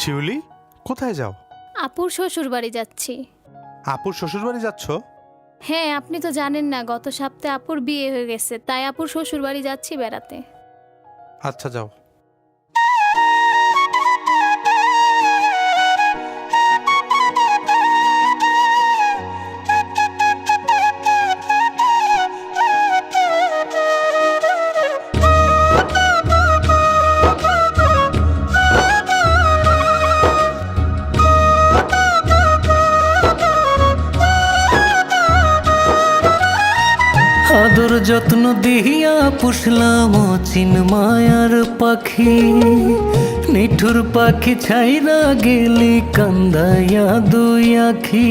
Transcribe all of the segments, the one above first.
শিউলি, কোথায় যাও? আপুর শ্বশুর বাড়ি যাচ্ছি। আপুর শ্বশুর বাড়ি যাচ্ছ? হ্যাঁ, আপনি তো জানেন না, গত সপ্তাহে আপুর বিয়ে হয়ে গেছে, তাই আপুর শ্বশুর বাড়ি যাচ্ছি বেড়াতে। আচ্ছা, যাও। আদর যত্ন দিহিয়া পুষলাম চিন মায়ার পাখি, নিঠুর পাখি ছাইরা গেলি কান্দাইয়া দুই আখি।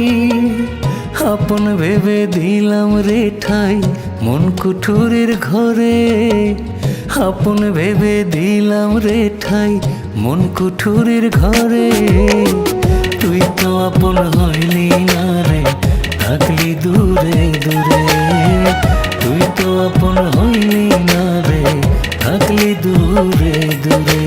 আপন ভেবে দিলাম রে ঠাই মন কুঠুরির ঘরে, আপন ভেবে দিলাম রে ঠাই মন কুঠুরির ঘরে। তুই তো আপন হইলি না রে, থাকলি দূরে দূরে। তুই তো আপন হইলি না রে, থাকলি দূরে দূরে।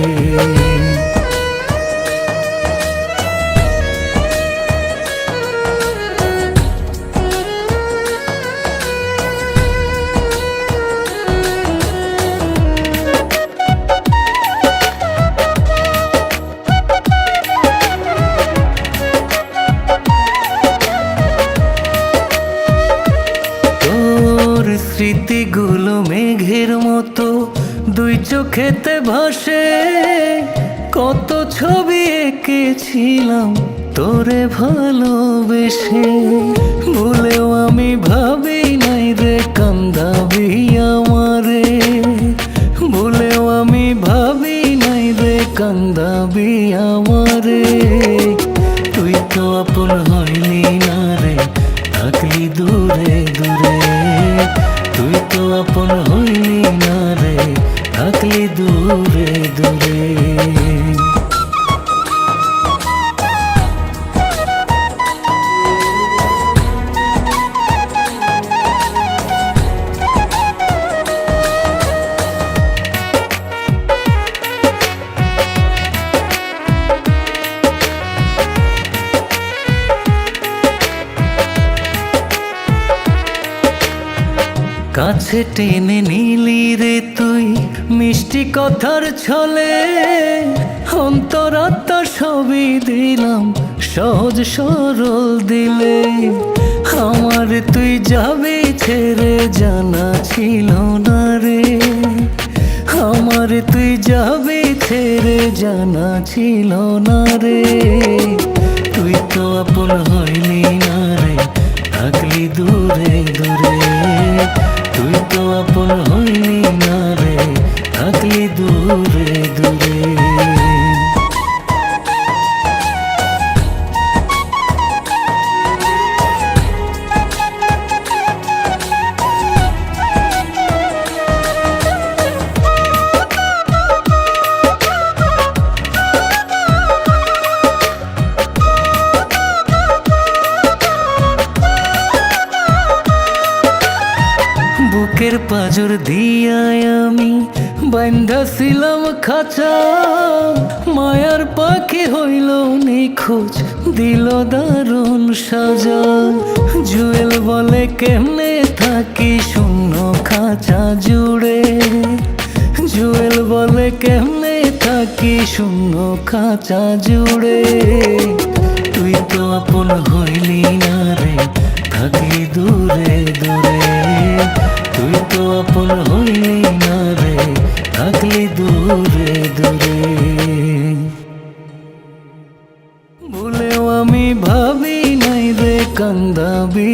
স্মৃতিগুলো মেঘের মতো দুই চোখেতে ভাসে, কত ছবি এঁকেছিলাম তোরে ভালোবেসে। ভুলেও আমি ভাবি নাই রে কান্দাবি আমারে, ভুলেও আমি ভাবি নাই রে কান্দাবি আমারে। তুই তো আপন হইলি না রে, থাকলি দূরে দূরে। তুই তো আপন হইলি না রে, থাকলি দূরে দূরে। কাছে টেনে নিলি রে তুই মিষ্টি কথার ছলে, অন্তরাত্মা সবই দিলাম সহজ সরল দিলে। আমার তুই যাবি ছেড়ে জানা ছিল না রে, আমার তুই যাবি ছেড়ে জানা ছিল না রে। তুই তো আপন হইলি না রে, থাকলি দূরে দূরে। তুই তো আপন হইলি না রে, থাকলি দূরে দূরে। বুকের পাজর দিয়ায় আমি বান্ধা ছিলাম খাঁচা, মায়ার পাখি হইল নিখোঁজ দিল দারুণ সাজা। জুয়েল বলে কেমনে থাকি শূন্য খাঁচা জুড়ে, জুয়েল বলে কেমনে থাকি শূন্য খাঁচা জুড়ে। তুই তো আপন হইলি না রে, থাকলি দূরে দূরে। তুই তো আপন হইলি না রে, থাকলি দূরে দূরে। ভুলেও আমি ভাবি নাই রে কান্দাবি